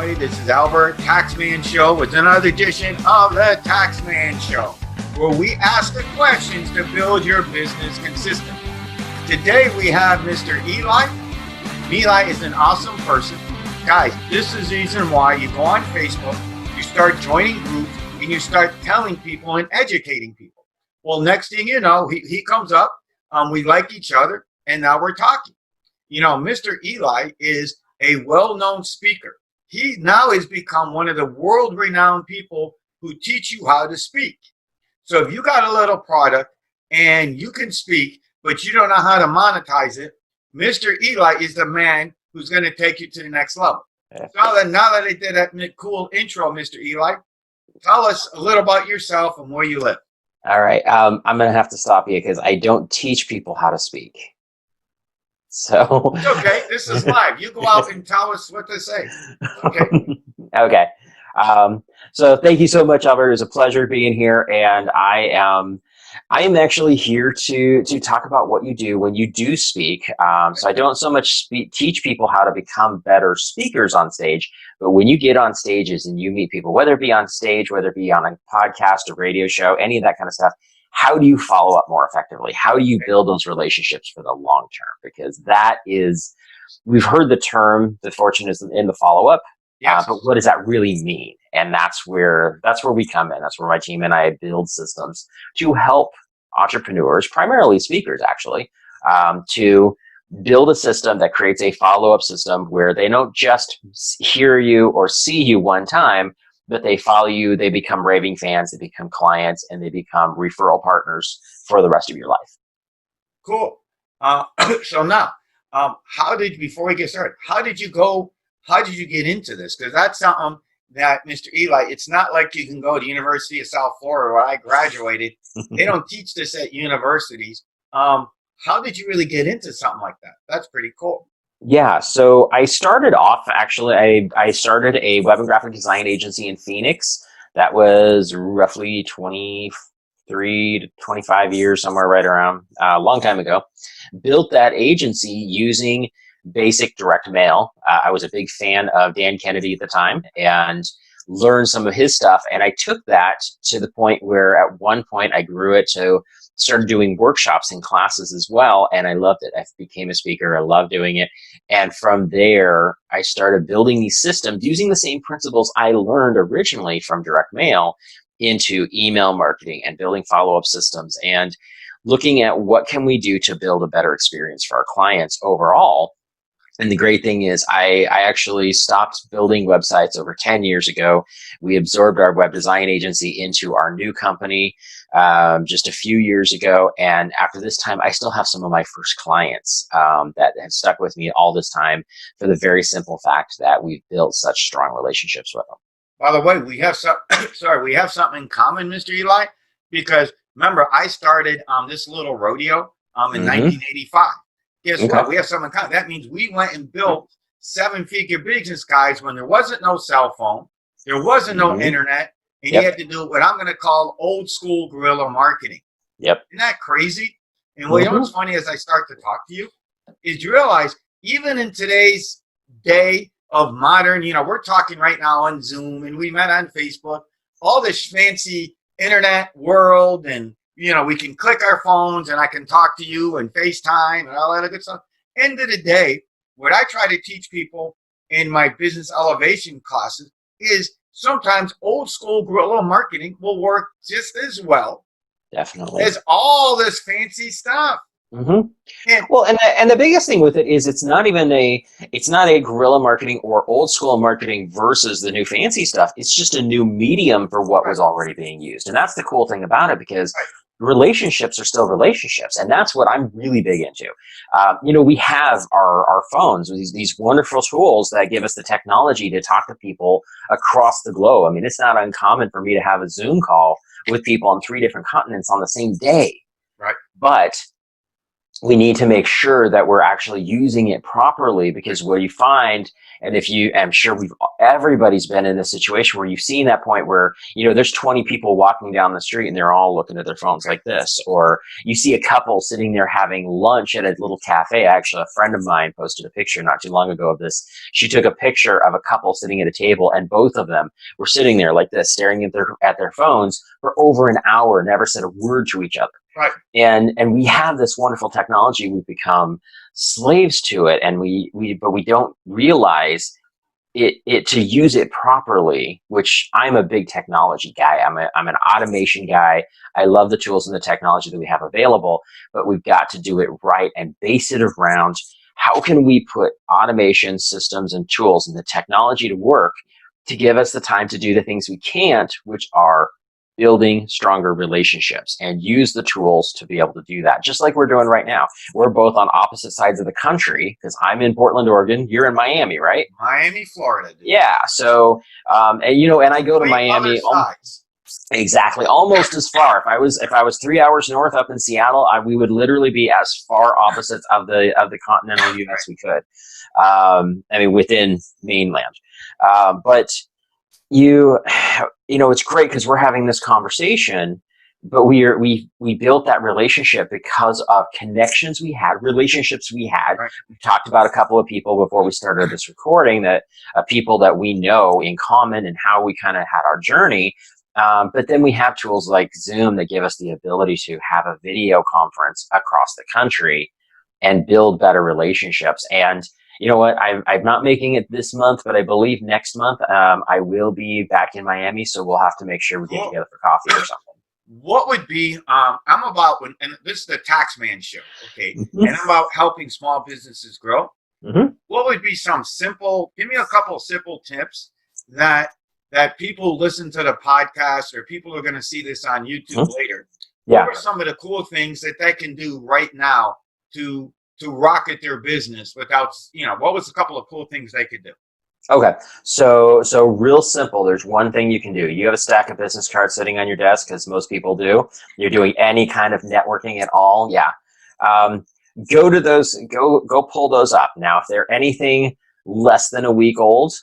everybody. This is Albert, Taxman Show, with another edition of the Taxman Show, where we ask the questions to build your business consistently. Today we have Mr. Eli. Eli is an awesome person. Guys, this is the reason why you go on Facebook, you start joining groups, and you start telling people and educating people. Well, next thing you know, he comes up, we like each other, and now we're talking. You know, Mr. Eli is a well-known speaker. He now has become one of the world-renowned people who teach you how to speak. So if you got a little product and you can speak, but you don't know how to monetize it, Mr. Eli is the man who's going to take you to the next level. So now that I did that cool intro, Mr. Eli, tell us a little about yourself and where you live. All right. I'm going to have to stop you because I don't teach people how to speak. So it's okay. This is live. You go out and tell us what to say. Okay. Okay. So thank you so much, Albert. It was a pleasure being here, and I am actually here to talk about what you do when you do speak. So I don't so much teach people how to become better speakers on stage, but when you get on stages and you meet people, whether it be on stage, whether it be on a podcast, a radio show, any of that kind of stuff, how do you follow up more effectively? How do you build those relationships for the long term? Because that is, we've heard the term, the fortune is in the follow-up, but what does that really mean? And that's where we come in. That's where my team and I build systems to help entrepreneurs, primarily speakers actually, to build a system that creates a follow-up system where they don't just hear you or see you one time, but they follow you, they become raving fans, they become clients, and they become referral partners for the rest of your life. Cool. So now, before we get started, how did you get into this? Because that's something that, Mr. Eli, it's not like you can go to University of South Florida where I graduated. They don't teach this at universities. How did you really get into something like that? That's pretty cool. Yeah, so I started off, actually, I started a web and graphic design agency in Phoenix. That was roughly 23 to 25 years, somewhere right around, a long time ago. Built that agency using basic direct mail. I was a big fan of Dan Kennedy at the time and learned some of his stuff. And I took that to the point where at one point I grew it to started doing workshops and classes as well. And I loved it. I became a speaker. I love doing it. And from there, I started building these systems using the same principles I learned originally from direct mail into email marketing and building follow-up systems and looking at what can we do to build a better experience for our clients overall. And the great thing is I actually stopped building websites over 10 years ago. We absorbed our web design agency into our new company just a few years ago. And after this time, I still have some of my first clients that have stuck with me all this time for the very simple fact that we've built such strong relationships with them. By the way, we have something in common, Mr. Eli, because remember, I started this little rodeo in 1985. Guess what? We have something in common. That means we went and built seven-figure business, guys, when there wasn't no cell phone, there wasn't no internet, and you had to do what I'm going to call old school guerrilla marketing. Yep. Isn't that crazy? And you know what's funny as I start to talk to you is you realize even in today's day of modern, we're talking right now on Zoom and we met on Facebook, all this fancy internet world, and we can click our phones and I can talk to you and FaceTime and all that good stuff. End of the day, what I try to teach people in my business elevation classes is sometimes old school guerrilla marketing will work just as well. Definitely. As all this fancy stuff. Well, and the biggest thing with it is it's not a guerrilla marketing or old school marketing versus the new fancy stuff. It's just a new medium for what was already being used. And that's the cool thing about it, because relationships are still relationships. And that's what I'm really big into. We have our phones, these wonderful tools that give us the technology to talk to people across the globe. I mean, it's not uncommon for me to have a Zoom call with people on 3 different continents on the same day. Right. But we need to make sure that we're actually using it properly, because what you find, and if you, I'm sure everybody's been in this situation where you've seen that point where, there's 20 people walking down the street and they're all looking at their phones like this, or you see a couple sitting there having lunch at a little cafe. Actually, a friend of mine posted a picture not too long ago of this. She took a picture of a couple sitting at a table, and both of them were sitting there like this, staring at their phones for over an hour, never said a word to each other. Right. And we have this wonderful technology. We've become slaves to it, and but we don't realize it to use it properly, which I'm a big technology guy. I'm an automation guy. I love the tools and the technology that we have available, but we've got to do it right and base it around how can we put automation systems and tools and the technology to work to give us the time to do the things we can't, which are building stronger relationships, and use the tools to be able to do that. Just like we're doing right now. We're both on opposite sides of the country, because I'm in Portland, Oregon. You're in Miami, right? Miami, Florida. Dude. Yeah. So, and I go to Miami. Exactly, almost as far. If I was 3 hours north up in Seattle, we would literally be as far opposites of the continental U.S. we could. Within mainland, but. It's great because we're having this conversation, but we built that relationship because of connections we had, relationships we had. Right. We talked about a couple of people before we started this recording, that people that we know in common and how we kind of had our journey. But then we have tools like Zoom that give us the ability to have a video conference across the country and build better relationships. And you know what? I'm not making it this month, but I believe next month I will be back in Miami. So we'll have to make sure we get together for coffee or something. What would be? I'm about and this is the Taxman Show, okay? Mm-hmm. And I'm about helping small businesses grow. Mm-hmm. What would be some simple? Give me a couple of simple tips that people listen to the podcast, or people are going to see this on YouTube later. Yeah. What are some of the cool things that they can do right now to rocket their business without, what was a couple of cool things they could do? Okay. So real simple. There's one thing you can do. You have a stack of business cards sitting on your desk, as most people do. You're doing any kind of networking at all. Yeah. Go to those, go pull those up. Now, if they're anything less than a week old,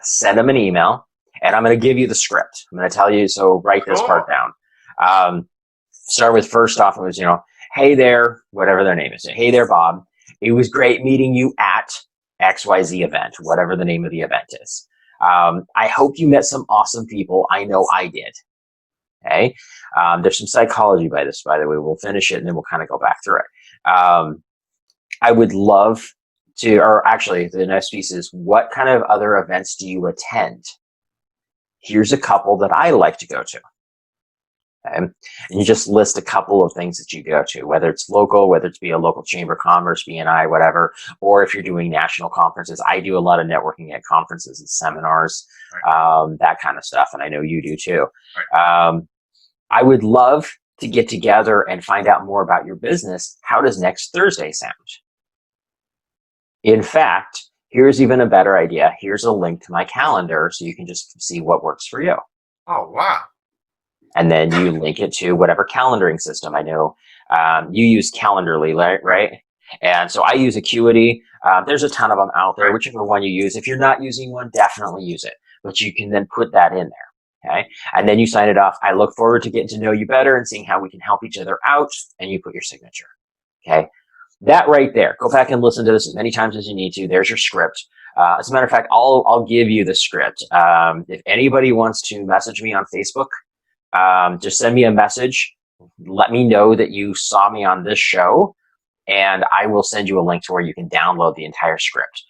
send them an email, and I'm going to give you the script. I'm going to tell you, so write this part down. Start with, first off, it was, hey there, whatever their name is. Hey there, Bob. It was great meeting you at XYZ event, whatever the name of the event is. I hope you met some awesome people. I know I did. Okay. There's some psychology by this, by the way. We'll finish it and then we'll kind of go back through it. I would love to, or actually the next piece is, what kind of other events do you attend? Here's a couple that I like to go to. Okay. And you just list a couple of things that you go to, whether it's local, whether it's be a local chamber of commerce, BNI, whatever, or if you're doing national conferences. I do a lot of networking at conferences and seminars, that kind of stuff. And I know you do too. Right. I would love to get together and find out more about your business. How does next Thursday sound? In fact, here's even a better idea. Here's a link to my calendar so you can just see what works for you. Oh, wow. And then you link it to whatever calendaring system. I know you use Calendarly, right? And so I use Acuity. There's a ton of them out there, whichever one you use. If you're not using one, definitely use it. But you can then put that in there, okay? And then you sign it off. I look forward to getting to know you better and seeing how we can help each other out. And you put your signature, okay? That right there. Go back and listen to this as many times as you need to. There's your script. As a matter of fact, I'll give you the script. If anybody wants to message me on Facebook, just send me a message. Let me know that you saw me on this show, and I will send you a link to where you can download the entire script.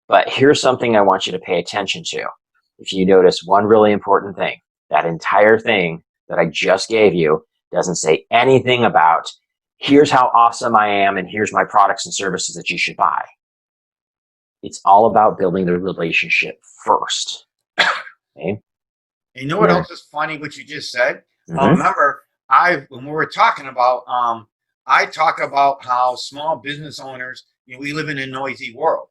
But here's something I want you to pay attention to. If you notice one really important thing, that entire thing that I just gave you doesn't say anything about, here's how awesome I am and here's my products and services that you should buy. It's all about building the relationship first. Okay? You know what else is funny, what you just said? Remember, when we were talking about, I talk about how small business owners, we live in a noisy world.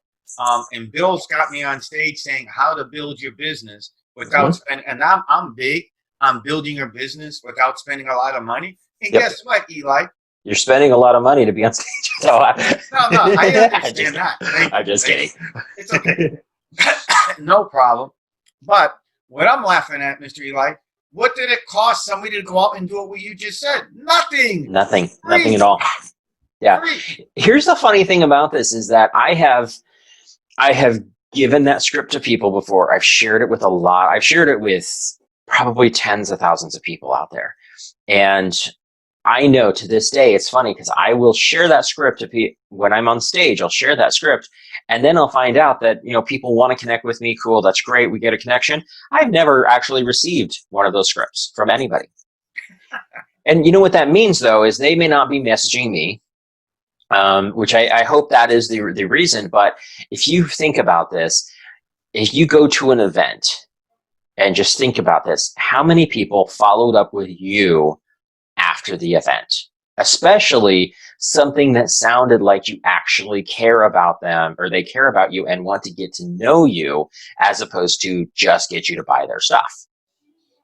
And Bill's got me on stage saying how to build your business without spending, and I'm big on building your business without spending a lot of money. And guess what, Eli? You're spending a lot of money to be on stage. So No, I understand that. I'm just kidding. It's okay. No problem. But what I'm laughing at, Mr. Eli, what did it cost somebody to go out and do what you just said? Nothing. Nothing. Free. Nothing at all. Yeah. Free. Here's the funny thing about this is that I have given that script to people before. I've shared it with a lot. I've shared it with probably tens of thousands of people out there. And I know to this day, it's funny because I will share that script to people when I'm on stage. I'll share that script, and then I'll find out that people want to connect with me. Cool, that's great. We get a connection. I've never actually received one of those scripts from anybody. And you know what that means, though, is they may not be messaging me, which I hope that is the reason. But if you think about this, if you go to an event and just think about this, how many people followed up with you after the event, especially something that sounded like you actually care about them or they care about you and want to get to know you as opposed to just get you to buy their stuff?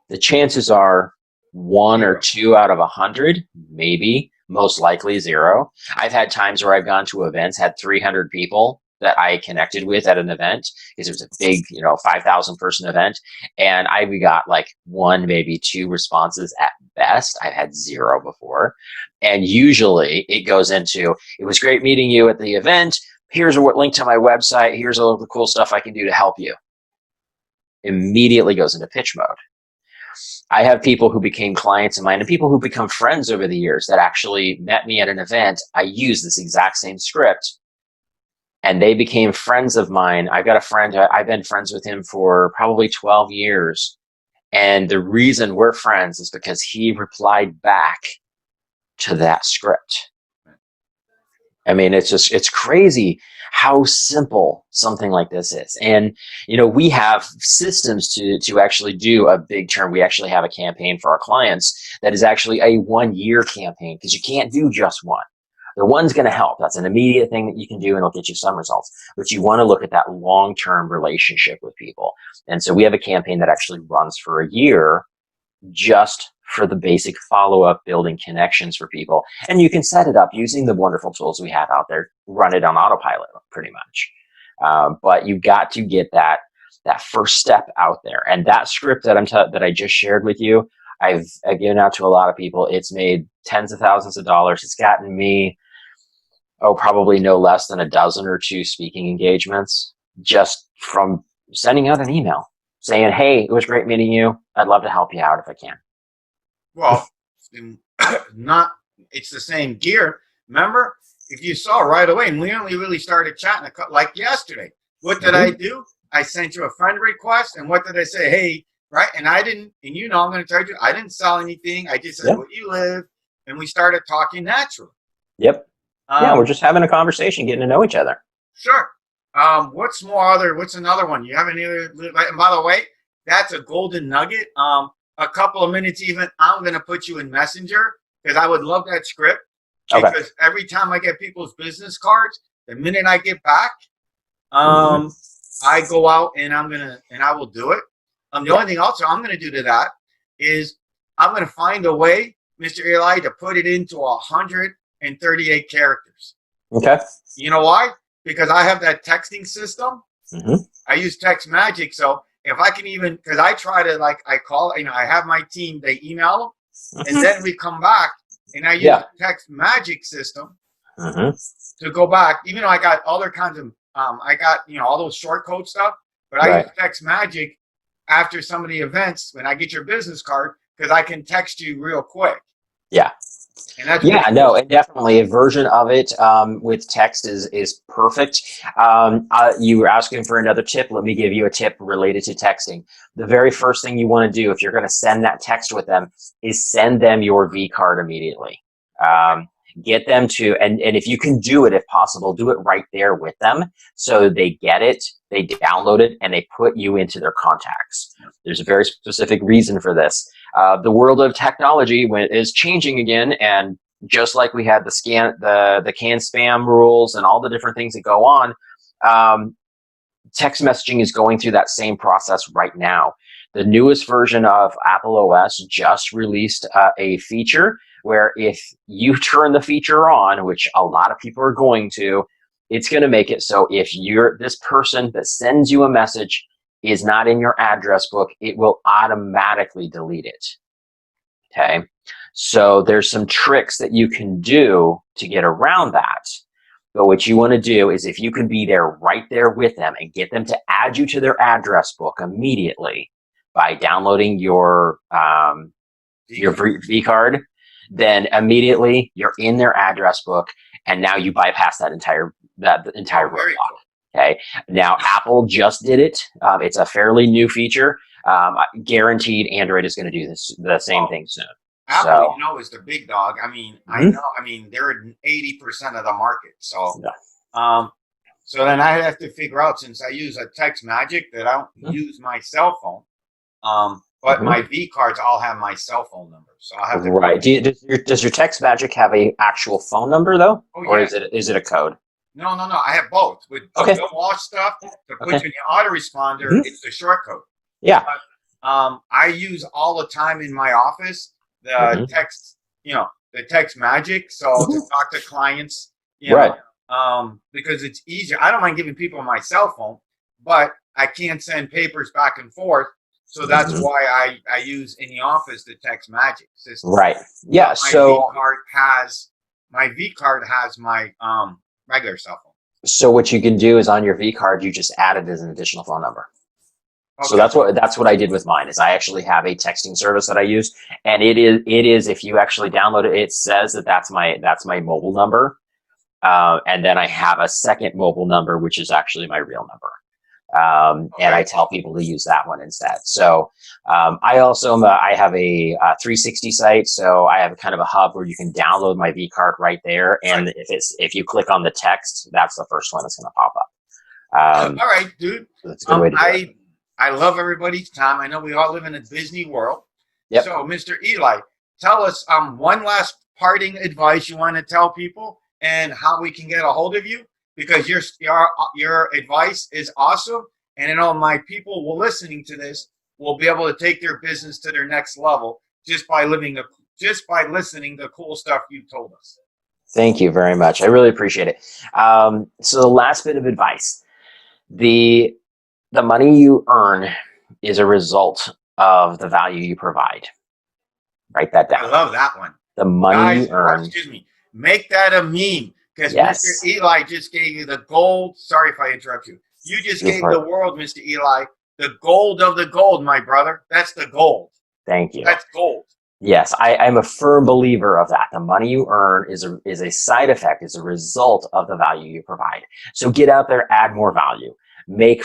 The chances are 1 or 2 out of 100, maybe, most likely 0. I've had times where I've gone to events, had 300 people that I connected with at an event because it was a big, 5,000 person event. And I got like 1, maybe 2 responses at best. I've had 0 before. And usually it goes into, it was great meeting you at the event. Here's a link to my website. Here's all the cool stuff I can do to help you. Immediately goes into pitch mode. I have people who became clients of mine and people who become friends over the years that actually met me at an event. I use this exact same script. And they became friends of mine. I've got a friend, I've been friends with him for probably 12 years. And the reason we're friends is because he replied back to that script. I mean, it's crazy how simple something like this is. And, we have systems to actually do a big term. We actually have a campaign for our clients that is actually a 1-year campaign because you can't do just one. The one's going to help. That's an immediate thing that you can do and it'll get you some results. But you want to look at that long-term relationship with people. And so we have a campaign that actually runs for a year just for the basic follow-up, building connections for people. And you can set it up using the wonderful tools we have out there, run it on autopilot pretty much. But you've got to get that first step out there. And that script that I just shared with you, I've given out to a lot of people. It's made tens of thousands of dollars. It's gotten me probably no less than a dozen or 2 speaking engagements just from sending out an email saying, hey, it was great meeting you. I'd love to help you out if I can. Well, it's the same gear. Remember, if you saw right away, and we only really started chatting like yesterday. What did I do? I sent you a friend request, and what did I say? Hey, right? And I didn't, and I'm going to tell you, I didn't sell anything. I just said, where you live, and we started talking naturally. Yep. We're just having a conversation, getting to know each other. Sure. What's another one? You have any other? And by the way, that's a golden nugget. A couple of minutes even, I'm going to put you in Messenger because I would love that script. Okay. Because every time I get people's business cards, the minute I get back, I go out and I will do it. The only thing also I'm going to do to that is I'm going to find a way, Mr. Eli, to put it into 138 characters. Okay. You know why? Because I have that texting system. I use Text Magic. So if I can because I try to I call, I have my team, they email them and then we come back and I use the Text Magic system to go back, even though I got other kinds of, I got, all those short code stuff, but I use Text Magic after some of the events when I get your business card because I can text you real quick. Yeah. And that's and definitely a version of it with text is perfect. You were asking for another tip. Let me give you a tip related to texting. The very first thing you want to do if you're going to send that text with them is send them your V card immediately. Get them to, and if you can do it, if possible, do it right there with them so they get it, they download it, and they put you into their contacts. There's a very specific reason for this. The world of technology is changing again, and just like we had the can spam rules and all the different things that go on, text messaging is going through that same process right now. The newest version of Apple OS just released a feature where if you turn the feature on, which a lot of people are going to, it's going to make it so if this person that sends you a message is not in your address book, it will automatically delete it. Okay. So there's some tricks that you can do to get around that. But what you want to do is if you can be there right there with them and get them to add you to their address book immediately by downloading your V card, then immediately you're in their address book, and now you bypass that entire roadblock. Okay. Now Apple just did it. It's a fairly new feature. Guaranteed Android is going to do the same thing soon. Apple, is the big dog. I mean, I know. I mean, they're 80% of the market. So, so then I have to figure out, since I use a Text Magic, that I don't use my cell phone. But my V cards all have my cell phone number, so I have to. Right. Does your Text Magic have a actual phone number though, or is it a code? No. I have both. With the wash stuff to put you in the autoresponder, it's the short code. Yeah. But, I use all the time in my office the text, the Text Magic, so to talk to clients, because it's easier. I don't mind giving people my cell phone, but I can't send papers back and forth. So that's why I use in the office the Text Magic system. Right. Yeah. My V card has my regular cell phone. So what you can do is on your V card, you just add it as an additional phone number. Okay. So that's what I did with mine. Is I actually have a texting service that I use, and it is if you actually download it, it says that's my mobile number, and then I have a second mobile number, which is actually my real number. And I tell people to use that one instead. So I also I have a 360 site, so I have kind of a hub where you can download my V card right there, and if you click on the text, that's the first one that's going to pop up. All right, dude. So that's a good way to do it. I love everybody's time. I know we all live in a Disney world. Yep. So, Mr. Eli, tell us one last parting advice you want to tell people, and how we can get a hold of you. Because your advice is awesome, and I know my people listening to this will be able to take their business to their next level just by listening to cool stuff you told us. Thank you very much. I really appreciate it. So the last bit of advice: the money you earn is a result of the value you provide. Write that down. I love that one. The money you earn. Excuse me. Make that a meme. Because Mr. Eli just gave you the gold. Sorry if I interrupt you. You just gave the world, Mr. Eli, the gold of the gold, my brother. That's the gold. Thank you. That's gold. Yes, I'm a firm believer of that. The money you earn is a side effect, is a result of the value you provide. So get out there, add more value, make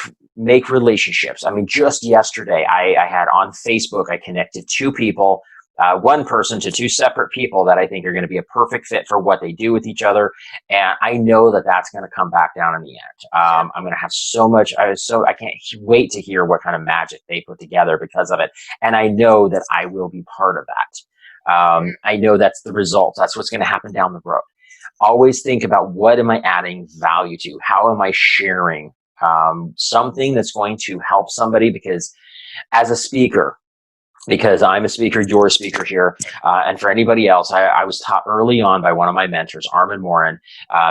relationships. I mean, just yesterday, I had on Facebook, I connected two people. One person to two separate people that I think are going to be a perfect fit for what they do with each other. And I know that that's going to come back down in the end. I'm going to have so much. I can't wait to hear what kind of magic they put together because of it. And I know that I will be part of that. I know that's the result. That's what's going to happen down the road. Always think about, what am I adding value to? How am I sharing something that's going to help somebody? Because as a speaker, because I'm a speaker, you're a speaker here. And for anybody else, I was taught early on by one of my mentors, Armin Morin,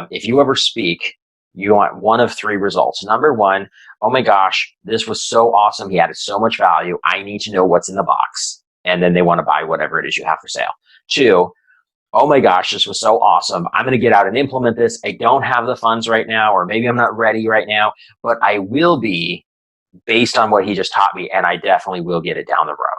if you ever speak, you want one of three results. Number one, oh my gosh, this was so awesome. He added so much value. I need to know what's in the box. And then they want to buy whatever it is you have for sale. Two, oh my gosh, this was so awesome. I'm going to get out and implement this. I don't have the funds right now, or maybe I'm not ready right now, but I will be based on what he just taught me. And I definitely will get it down the road.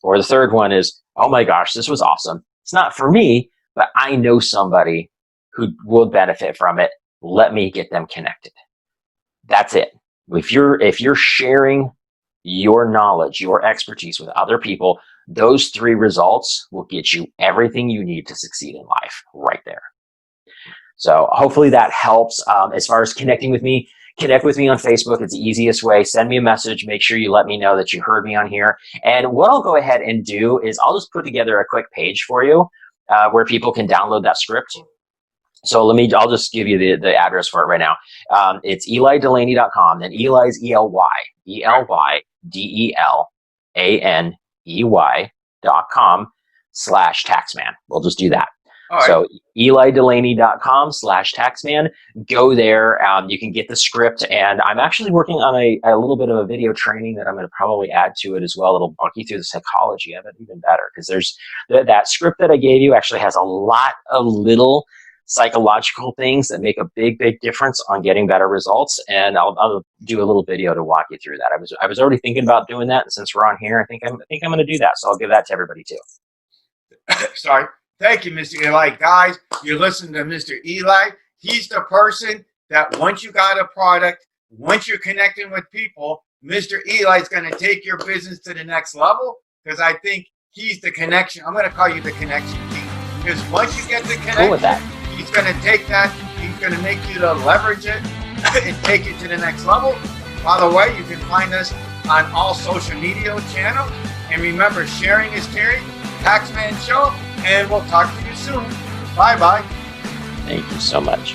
Or the third one is, oh my gosh, this was awesome. It's not for me, but I know somebody who will benefit from it. Let me get them connected. That's it. If you're sharing your knowledge, your expertise with other people, those three results will get you everything you need to succeed in life right there. So hopefully that helps. As far as connecting with me, connect with me on Facebook. It's the easiest way. Send me a message. Make sure you let me know that you heard me on here. And what I'll go ahead and do is I'll just put together a quick page for you where people can download that script. So I'll just give you the address for it right now. It's elidelaney.com. Then Eli's ELYDELANEY.com. EliDelaney.com/taxman. We'll just do that. All right. So EliDelaney.com/taxman. Go there. You can get the script, and I'm actually working on a little bit of a video training that I'm going to probably add to it as well. It'll walk you through the psychology of it even better, because there's that script that I gave you actually has a lot of little psychological things that make a big difference on getting better results, and I'll do a little video to walk you through that. I was already thinking about doing that, and since we're on here, I think I'm going to do that. So I'll give that to everybody too. Sorry. Thank you, Mr. Eli. Guys, you're listening to Mr. Eli. He's the person that once you got a product, once you're connecting with people, Mr. Eli is going to take your business to the next level, because I think he's the connection. I'm going to call you the connection king, because once you get the connection, cool with that. He's going to take that. He's going to make you to leverage it and take it to the next level. By the way, you can find us on all social media channels. And remember, sharing is caring. Taxman Show. And we'll talk to you soon. Bye-bye. Thank you so much.